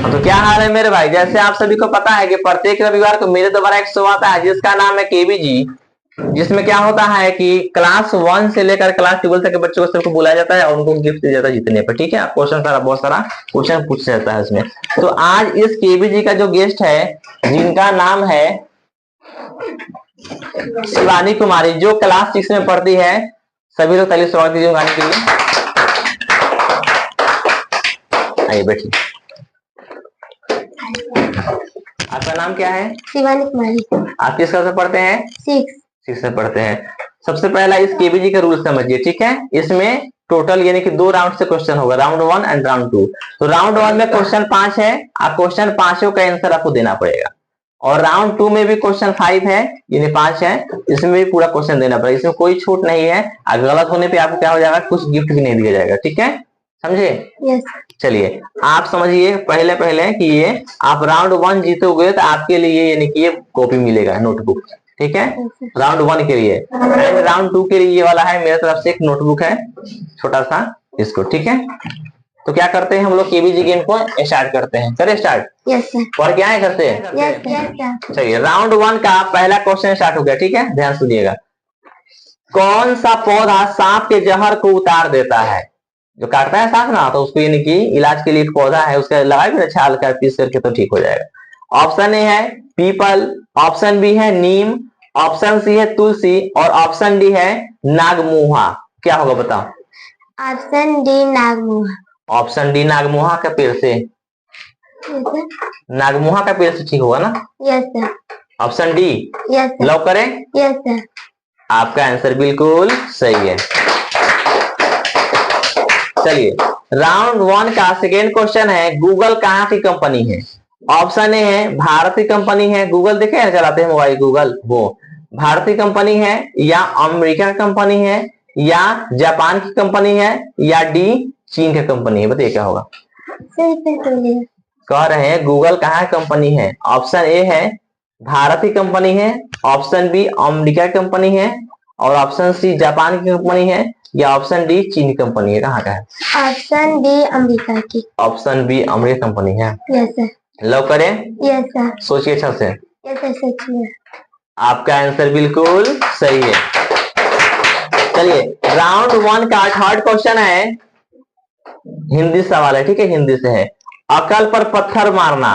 तो क्या हाल है मेरे भाई, जैसे आप सभी को पता है कि प्रत्येक रविवार को मेरे द्वारा एक शो आता है जिसका नाम है केबीजी, जिसमें क्या होता है कि क्लास 1 से लेकर क्लास 12 तक के बच्चों को सबको बुलाया जाता है और उनको गिफ्ट दिया जाता है जीतने पर। ठीक है, क्वेश्चन सारा बहुत सारा क्वेश्चन पूछा जाता है इसमें। तो आज इस केबीजी का जो गेस्ट है जिनका नाम है शिवानी कुमारी, जो क्लास 6 में पढ़ती है। सभी लोग ताली स्वागत कीजिए गाने के लिए। आइए बैठिए। आपका नाम क्या है? शिवानी कुमारी। आप किस क्लास में पढ़ते हैं? 6 में पढ़ते हैं। सबसे पहला इस केबीजी का रूल समझिए, ठीक है। इसमें टोटल यानी कि 2 राउंड से क्वेश्चन होगा, राउंड 1 एंड राउंड 2। तो राउंड 1 में क्वेश्चन 5 है, आप क्वेश्चन 5 का आंसर आपको देना पड़ेगा। और राउंड 2 में भी क्वेश्चन 5 है, यानी 5 है, इसमें भी पूरा क्वेश्चन देना पड़ेगा। इसमें कोई छूट नहीं है, अगर गलत होने पे आपको क्या हो जाएगा, कुछ गिफ्ट भी नहीं दिया जाएगा। ठीक है, समझे? यस। चलिए आप समझिए पहले कि ये आप राउंड 1 जीतोगे तो आपके लिए यानी कि ये कॉपी मिलेगा, नोटबुक। ठीक है, राउंड 1 के लिए। एंड राउंड 2 के लिए ये वाला है, मेरे तरफ से एक नोटबुक है छोटा सा, इसको। ठीक है, तो क्या करते हैं हम लोग, केबीजी गेम को स्टार्ट करते हैं। करें स्टार्ट? Yes sir. और क्या है करते हैं? यस। चलिए राउंड 1 का पहला क्वेश्चन स्टार्ट हो गया। ठीक है, ध्यान सुनिएगा। कौन सा पौधा सांप के जहर को उतार देता है? जो काटता है सांप ना, तो उसको यानी कि इलाज के लिए एक पौधा है, उसका लगा भी छाल कर पीस करके तो ठीक हो जाएगा। ऑप्शन ए है पीपल, ऑप्शन बी है नीम, ऑप्शन सी है तुलसी और ऑप्शन डी है नागमुहा। क्या होगा बताओ? ऑप्शन डी नागमुहा। ऑप्शन डी नागमुहा का पेड़ से? नागमुहा का पेड़ से ठीक होगा ना? Yes sir. Option D yes sir. Lock करें? Yes sir. आपका आंसर बिल्कुल सही है। चलिए राउंड 1 का सेकेंड क्वेश्चन है, गूगल कहाँ की कंपनी है? ऑप्शन ए है भारतीय कंपनी है, गूगल देखे हैं चलाते हैं मोबाइल गूगल, वो भारतीय कंपनी है, या अमेरिका कंपनी है, या जापान की कंपनी है, या डी चीन की कंपनी है? बताइए क्या होगा? कह रहे हैं गूगल कहाँ कंपनी है। ऑप्शन ए है भारतीय कंपनी है, ऑप्शन बी अमेरिका कंपनी है, और ऑप्शन सी जापान की कंपनी है, या ऑप्शन डी चीनी कंपनी है? कहाँ का है? ऑप्शन डी अमेरिका की। ऑप्शन बी अमेरिका कंपनी है। Yes sir. लव करें? Yes sir. सोचिए अच्छा से। यस सर, सोचिए। आपका आंसर बिल्कुल सही है। चलिए राउंड 1 का थर्ड क्वेश्चन है, हिंदी सवाल है। ठीक है, हिंदी से है। अकल पर पत्थर मारना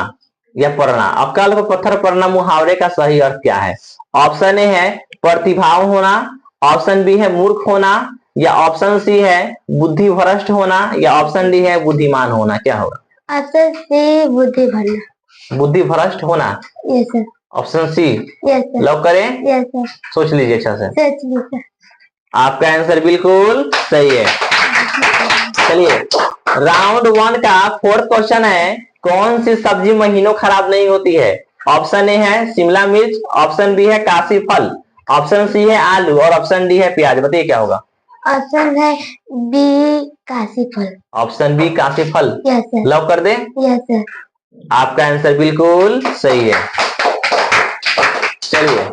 या पड़ना, अकल पर पत्थर पड़ना मुहावरे का सही अर्थ क्या है? ऑप्शन ए है प्रतिभाव होना, ऑप्शन बी है मूर्ख होना, या ऑप्शन सी है बुद्धि भ्रष्ट होना, या ऑप्शन डी है बुद्धिमान होना? क्या होगा? ऑप्शन सी बुद्धि भरना। बुद्धि भ्रष्ट होना? Yes sir. Option C yes sir. Lock करें? Yes sir. सोच लीजिए अच्छा से। सोच लीजिए। आपका आंसर बिल्कुल सही है। चलिए राउंड 1 का फोर्थ क्वेश्चन है, कौन सी सब्जी महीनों खराब नहीं होती है? ऑप्शन ए है शिमला मिर्च, ऑप्शन बी है काशी फल, ऑप्शन सी है आलू, और ऑप्शन डी है प्याज। बताइए क्या होगा? ऑप्शन है बी काशी फल। ऑप्शन बी काशी फल? Yes sir. लॉक कर दे? Yes sir. आपका आंसर बिल्कुल सही है। चलिए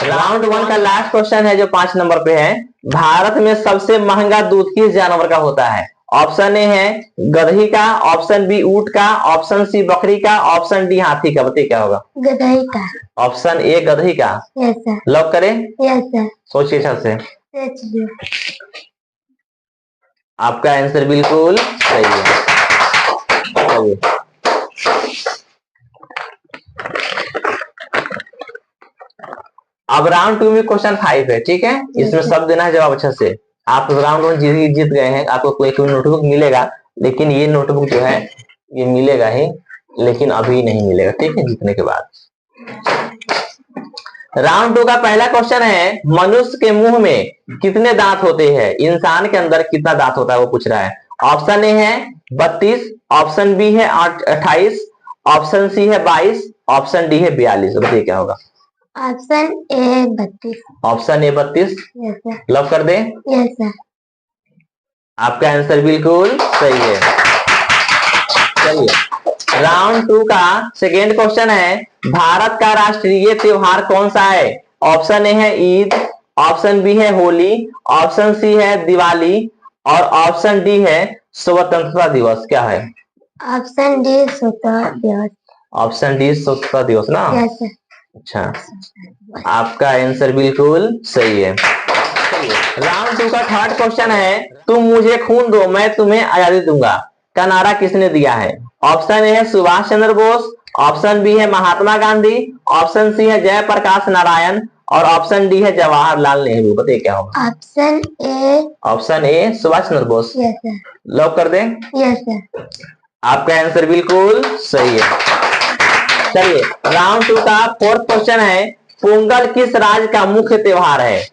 राउंड 1 का लास्ट क्वेश्चन है जो 5 नंबर पे है, भारत में सबसे महंगा दूध किस जानवर का होता है? ऑप्शन ए है गधे का, ऑप्शन बी ऊंट का, ऑप्शन सी बकरी का, ऑप्शन डी हाथी का। बताइए क्या होगा? गधे का। ऑप्शन ए गधे का? Yes sir. लॉक करें? Yes sir. सोचिए अच्छा से। सोच लो। आपका आंसर बिल्कुल सही है। चलिए अब राउंड 2 में क्वेश्चन 5 है। ठीक है, इसमें सब देना है जवाब अच्छा से। आप राउंड 1 जीत गए हैं, आपको कोई नोटबुक मिलेगा, लेकिन ये नोटबुक जो है ये मिलेगा ही, लेकिन अभी नहीं मिलेगा। ठीक है, जीतने के बाद। राउंड 2 का पहला क्वेश्चन है, मनुष्य के मुंह में कितने दांत होते हैं? इंसान के अंदर कितना दांत होता है वो पूछ रहा है। ऑप्शन ए है 32, ऑप्शन बी है 28, ऑप्शन सी है 22, ऑप्शन डी है 42। बताइए क्या होगा? Option A 32। Option A 32? Yes sir. Lock कर दे? Yes sir. आपका आंसर बिल्कुल सही है। चलिए राउंड 2 का सेकेंड क्वेश्चन है, भारत का राष्ट्रीय त्योहार कौन सा है? ऑप्शन ए है ईद, ऑप्शन बी है होली, ऑप्शन सी है दिवाली और ऑप्शन डी है स्वतंत्रता दिवस। क्या है? ऑप्शन डी स्वतंत्रता दिवस। ऑप्शन डी स्वतंत्रता दिवस ना? Yes sir. अच्छा, आपका आंसर बिल्कुल सही है। राउंड 2 का थर्ड क्वेश्चन है, तुम मुझे खून दो मैं तुम्हें आजादी दूंगा का नारा किसने दिया है? ऑप्शन ए है सुभाष चंद्र बोस, ऑप्शन बी है महात्मा गांधी, ऑप्शन सी है जयप्रकाश नारायण और ऑप्शन डी है जवाहरलाल नेहरू। बताइए क्या होगा? Option A. Option A Subhash Chandra Bose. Yes sir. Lock कर दें? Yes sir. आपका आंसर बिल्कुल सही है। चलिए, राउंड 2 का फोर्थ क्वेश्चन है, पोंगल किस राज्य का मुख्य त्योहार है?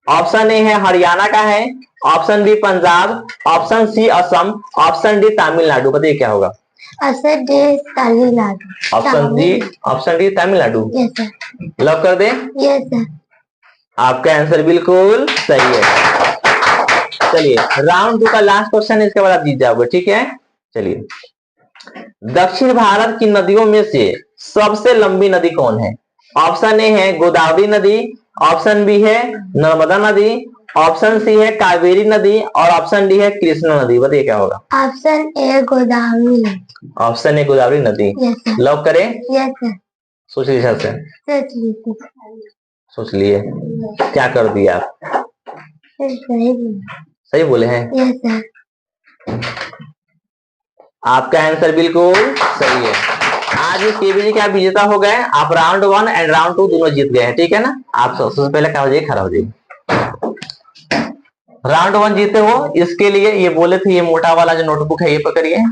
ऑप्शन ए है हरियाणा का है, option B Punjab, option C Assam, option D Tamil Nadu. बताइए क्या होगा? Option D Tamil Nadu. Option D Tamil Nadu. Yes sir. Lock कर दें? Yes sir. आपका आंसर बिल्कुल सही है। चलिए, राउंड 2 का लास्ट क्वेश्चन है, इसके बाद आप जीत जाओगे। ठीक है, चलिए, दक्षिण भारत की नदियों में से सबसे लंबी नदी कौन है? ऑप्शन ए है गोदावरी नदी, ऑप्शन बी है नर्मदा नदी, ऑप्शन सी है कावेरी नदी और ऑप्शन डी है कृष्णा नदी। बताइए क्या होगा? ऑप्शन ए गोदावरी नदी। ऑप्शन ए गोदावरी नदी। Yes sir. लॉक करें? Yes sir. सोच लीजिए से। सोच लिए, क्या कर दिया आप? सही बोले हैं? Yes sir. आपका आंसर बिल्कुल सही है। आज इस केबीजी के आप विजेता हो गए। आप राउंड 1 एंड राउंड 2 दोनों जीत गए हैं। ठीक है ना? आप सबसे पहले क्या हो जाइए, खड़ा हो जाइए। राउंड 1 जीते हो, इसके लिए ये बोले थे ये मोटा वाला जो नोटबुक है ये पकड़िए,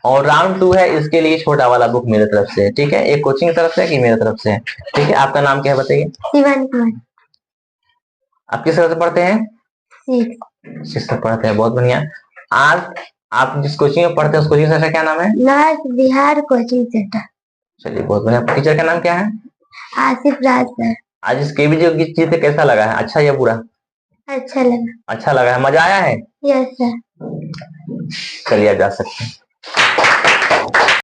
और राउंड 2 है इसके लिए छोटा वाला बुक मेरे तरफ से। ठीक है, एक कोचिंग तरफ से कि मेरे तरफ से? ठीक है, आपका नाम क्या है बताइए? शिवानी कुमार। आप किस तरह से पढ़ते हैं? 6 तक पढ़ते हैं, बहुत बढ़िया। आज आप जिस कोचिंग में पढ़ते हैं उस कोचिंग सेंटर क्या नाम है? North Bihar coaching centre. चलिए, बहुत बढ़िया। टीचर का नाम क्या है? आसिफ राज सर। जीत आज इस केबीजी की जीत कैसा लगा है, अच्छा या बुरा? अच्छा लगा। अच्छा लगा है, मजा आया है? Yes sir. चलिए, आप जा सकते हैं।